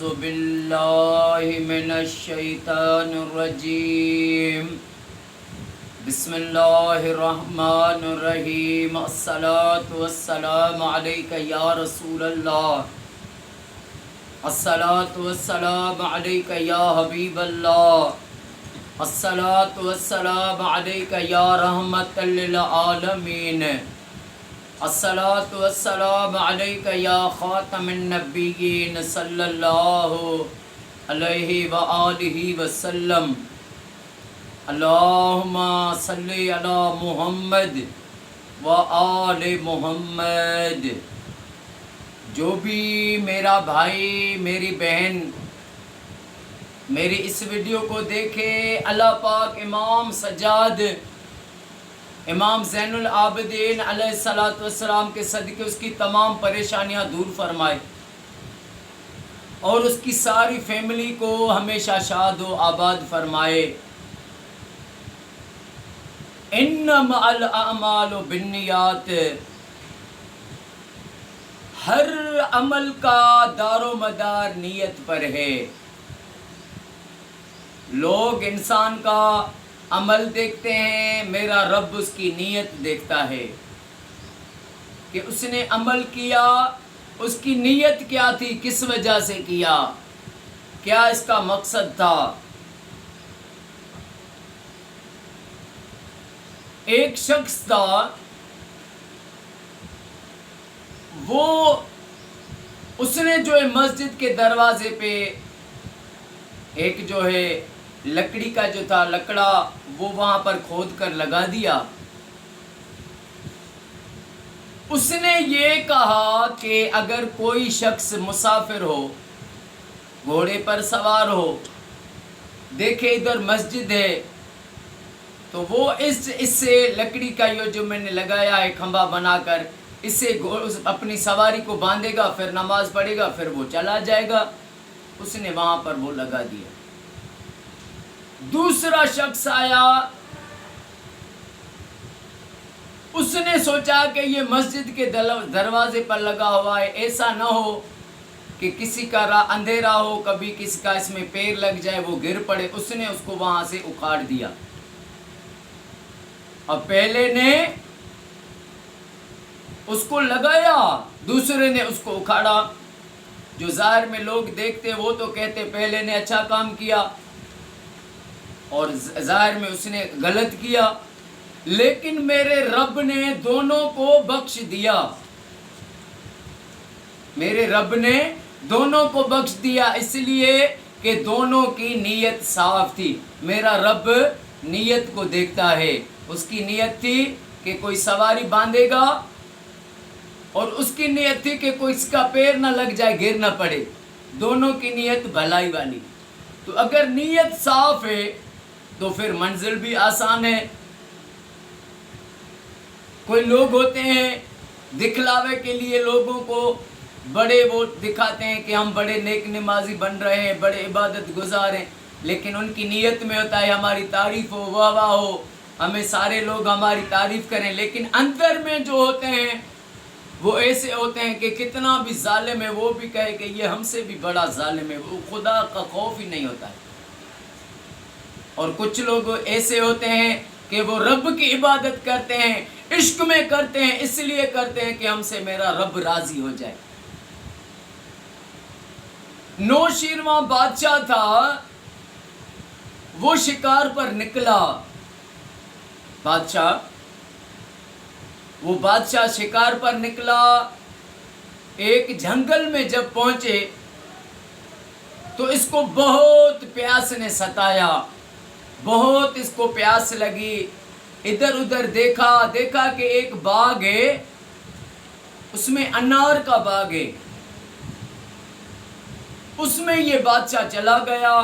باللہ من الشیطان الرجیم بسم اللہ الرحمن الرحیم الصلاة والسلام علیک یا رسول اللہ الصلاة والسلام علیک یا حبیب اللہ الصلاة والسلام علیک یا رحمت للعالمین الصلاة والسلام علیک یا خاتم النبیین صلی اللہ علیہ وآلہ وسلم اللہم صلی علی محمد وآل محمد۔ جو بھی میرا بھائی میری بہن میری اس ویڈیو کو دیکھے، اللہ پاک امام سجاد امام زین العابدین علیہ الصلوۃ والسلام کے صدقے اس کی تمام پریشانیاں دور فرمائے اور اس کی ساری فیملی کو ہمیشہ شاد و آباد فرمائے۔ انما الاعمال بالنیات، ہر عمل کا دار و مدار نیت پر ہے۔ لوگ انسان کا عمل دیکھتے ہیں، میرا رب اس کی نیت دیکھتا ہے کہ اس نے عمل کیا، اس کی نیت کیا تھی، کس وجہ سے کیا، کیا اس کا مقصد تھا۔ ایک شخص تھا، وہ اس نے جو ہے مسجد کے دروازے پہ ایک جو ہے لکڑی کا جو تھا لکڑا وہ وہاں پر کھود کر لگا دیا۔ اس نے یہ کہا کہ اگر کوئی شخص مسافر ہو، گھوڑے پر سوار ہو، دیکھے ادھر مسجد ہے، تو وہ اس سے لکڑی کا یہ جو میں نے لگایا ہے کھمبا بنا کر، اس سے اپنی سواری کو باندھے گا، پھر نماز پڑھے گا، پھر وہ چلا جائے گا۔ اس نے وہاں پر وہ لگا دیا۔ دوسرا شخص آیا، اس نے سوچا کہ یہ مسجد کے دروازے پر لگا ہوا ہے، ایسا نہ ہو کہ کسی کا راہ اندھیرا ہو، کبھی کسی کا اس میں پیر لگ جائے، وہ گر پڑے۔ اس نے اس کو وہاں سے اکھاڑ دیا۔ اب پہلے نے اس کو لگایا، دوسرے نے اس کو اکھاڑا۔ جو ظاہر میں لوگ دیکھتے وہ تو کہتے پہلے نے اچھا کام کیا اور ظاہر میں اس نے غلط کیا، لیکن میرے رب نے دونوں کو بخش دیا۔ میرے رب نے دونوں کو بخش دیا اس لیے کہ دونوں کی نیت صاف تھی۔ میرا رب نیت کو دیکھتا ہے۔ اس کی نیت تھی کہ کوئی سواری باندھے گا اور اس کی نیت تھی کہ کوئی اس کا پیر نہ لگ جائے، گر نہ پڑے۔ دونوں کی نیت بھلائی والی۔ تو اگر نیت صاف ہے تو پھر منزل بھی آسان ہے۔ کوئی لوگ ہوتے ہیں دکھلاوے کے لیے لوگوں کو بڑے وہ دکھاتے ہیں کہ ہم بڑے نیک نمازی بن رہے ہیں، بڑے عبادت گزار ہیں، لیکن ان کی نیت میں ہوتا ہے ہماری تعریف ہو، واہ واہ ہو، ہمیں سارے لوگ ہماری تعریف کریں، لیکن اندر میں جو ہوتے ہیں وہ ایسے ہوتے ہیں کہ کتنا بھی ظالم ہے وہ بھی کہے کہ یہ ہم سے بھی بڑا ظالم ہے، وہ خدا کا خوف ہی نہیں ہوتا ہے۔ اور کچھ لوگ ایسے ہوتے ہیں کہ وہ رب کی عبادت کرتے ہیں، عشق میں کرتے ہیں، اس لیے کرتے ہیں کہ ہم سے میرا رب راضی ہو جائے۔ نوشیروان بادشاہ تھا، وہ شکار پر نکلا۔ وہ بادشاہ شکار پر نکلا۔ ایک جنگل میں جب پہنچے تو اس کو بہت پیاس نے ستایا، بہت اس کو پیاس لگی۔ ادھر ادھر دیکھا کہ ایک باغ ہے، اس میں انار کا باغ ہے۔ اس میں یہ بادشاہ چلا گیا،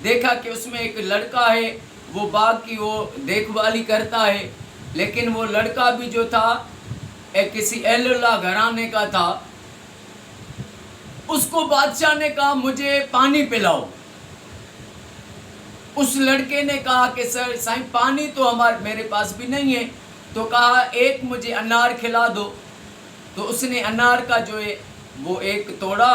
دیکھا کہ اس میں ایک لڑکا ہے، وہ باغ کی وہ دیکھ بھالی کرتا ہے، لیکن وہ لڑکا بھی جو تھا ایک کسی اہل اللہ گھرانے کا تھا۔ اس کو بادشاہ نے کہا مجھے پانی پلاؤ۔ اس لڑکے نے کہا کہ سر سائیں پانی تو میرے پاس بھی نہیں ہے، تو کہا ایک مجھے انار کھلا دو۔ تو اس نے انار کا جو ہے وہ ایک توڑا